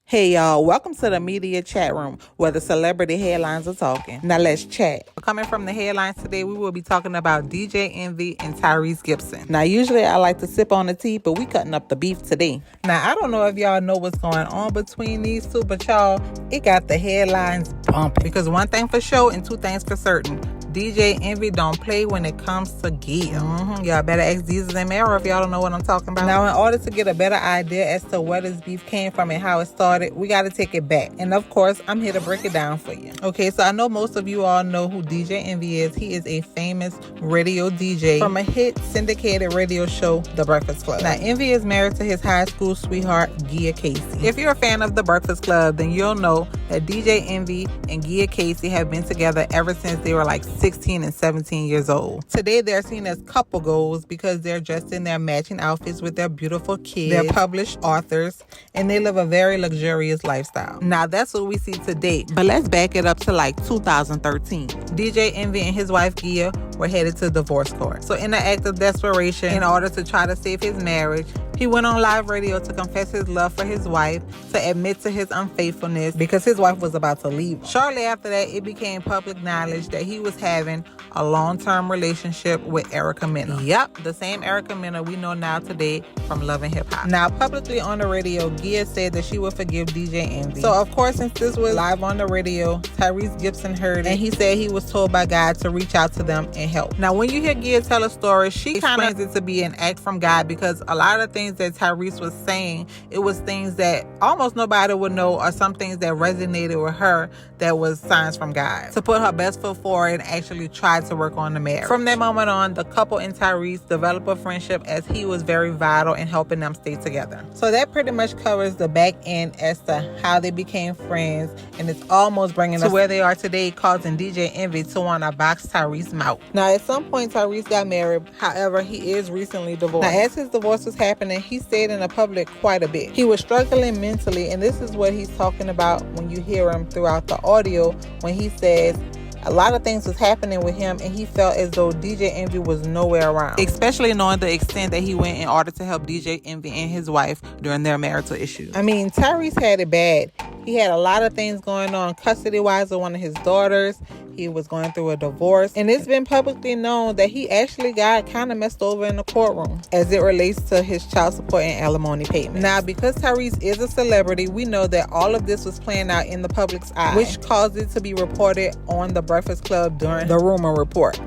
Hey y'all, welcome to the media chat room where the celebrity headlines are talking. Now let's chat. Coming from the headlines today, we will be talking about DJ Envy and Tyrese Gibson. Now usually I like to sip on the tea, but we cutting up the beef today. Now I don't know if y'all know what's going on between these two, but y'all, it got the headlines bumping. Because one thing for sure and two things for certain, DJ Envy don't play when it comes to gear. Y'all better ask Jesus and Mera if y'all don't know what I'm talking about. Now, in order to get a better idea as to where this beef came from and how it started, we got to take it back. And of course, I'm here to break it down for you. Okay, so I know most of you all know who DJ Envy is. He is a famous radio DJ from a hit syndicated radio show, The Breakfast Club. Now, Envy is married to his high school sweetheart, Gia Casey. If you're a fan of The Breakfast Club, then you'll know that DJ Envy and Gia Casey have been together ever since they were like 16 and 17 years old. Today, they're seen as couple goals because they're dressed in their matching outfits with their beautiful kids. They're published authors, and they live a very luxurious lifestyle. Now, that's what we see today, but let's back it up to like 2013. DJ Envy and his wife, Gia, were headed to divorce court. So in an act of desperation, in order to try to save his marriage, he went on live radio to confess his love for his wife, to admit to his unfaithfulness because his wife was about to leave him. Shortly after that, it became public knowledge that he was having a long-term relationship with Erica Mena. Yep, the same Erica Mena we know now today from Love and Hip Hop. Now, publicly on the radio, Gia said that she would forgive DJ Envy. So, of course, since this was live on the radio, Tyrese Gibson heard it, and he said he was told by God to reach out to them and help. Now, when you hear Gia tell a story, she explains it to be an act from God because a lot of things that Tyrese was saying, it was things that almost nobody would know, or some things that resonated with her that was signs from God to put her best foot forward and actually try to work on the marriage. From that moment on, the couple and Tyrese developed a friendship as he was very vital in helping them stay together. So that pretty much covers the back end as to how they became friends, and it's almost bringing us to where they are today, causing DJ Envy to want to box Tyrese mouth. Now, at some point, Tyrese got married. However, he is recently divorced. Now, as his divorce was happening, he stayed in the public quite a bit. He was struggling mentally, and this is what he's talking about when you hear him throughout the audio, when he says a lot of things was happening with him and he felt as though DJ Envy was nowhere around, especially knowing the extent that he went in order to help DJ Envy and his wife during their marital issues. I mean, Tyrese had it bad. He had a lot of things going on custody-wise with one of his daughters. He was going through a divorce, and it's been publicly known that he actually got kind of messed over in the courtroom as it relates to his child support and alimony payment. Now, because Tyrese is a celebrity, we know that all of this was playing out in the public's eye, which caused it to be reported on The Breakfast Club during the rumor report.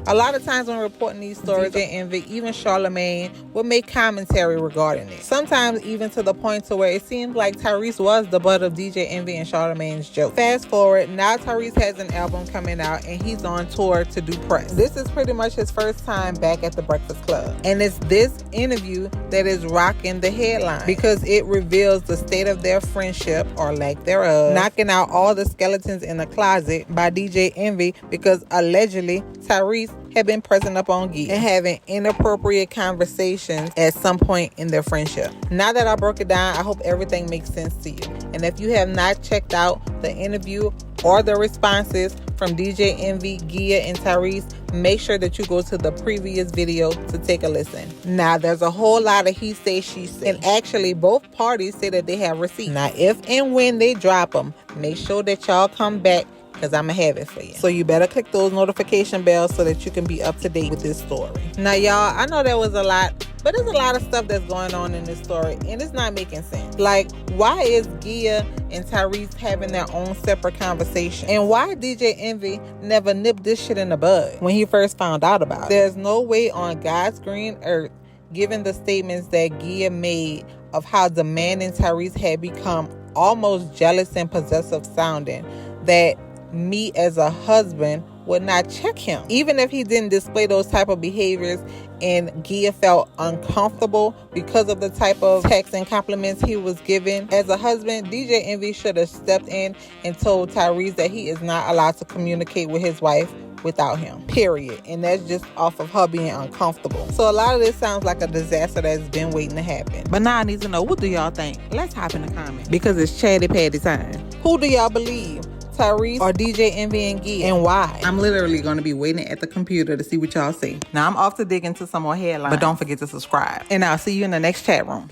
A lot of times when reporting these stories, DJ Envy, even Charlamagne, would make commentary regarding it. Sometimes even to the point to where it seemed like Tyrese was the butt of DJ Envy and Charlamagne's joke. Fast forward, now Tyrese has an album coming out and he's on tour to do press. This is pretty much his first time back at The Breakfast Club. And it's this interview that is rocking the headline because it reveals the state of their friendship, or lack thereof, knocking out all the skeletons in the closet by DJ Envy because allegedly Tyrese had been pressing up on Gia and having inappropriate conversations at some point in their friendship. Now that I broke it down, I hope everything makes sense to you. And if you have not checked out the interview or the responses from DJ Envy, Gia, and Tyrese, make sure that you go to the previous video to take a listen. Now, there's a whole lot of he say, she say. And actually, both parties say that they have receipts. Now, if and when they drop them, make sure that y'all come back because I'm going to have it for you. So you better click those notification bells so that you can be up to date with this story. Now, y'all, I know there was a lot, but there's a lot of stuff that's going on in this story, and it's not making sense. Like, why is Gia and Tyrese having their own separate conversation? And why DJ Envy never nipped this shit in the bud when he first found out about it? There's no way on God's green earth, given the statements that Gia made of how demanding Tyrese had become, almost jealous and possessive sounding, that me as a husband would not check him. Even if he didn't display those type of behaviors and Gia felt uncomfortable because of the type of texts and compliments he was given, as a husband, DJ Envy should have stepped in and told Tyrese that he is not allowed to communicate with his wife without him, period. And that's just off of her being uncomfortable. So a lot of this sounds like a disaster that's been waiting to happen. But now I need to know, what do y'all think? Let's hop in the comments because it's chatty patty time. Who do y'all believe? Tyrese or DJ Envy and Gia, and why? I'm literally going to be waiting at the computer to see what y'all say. Now I'm off to dig into some more headlines, but don't forget to subscribe. And I'll see you in the next chat room.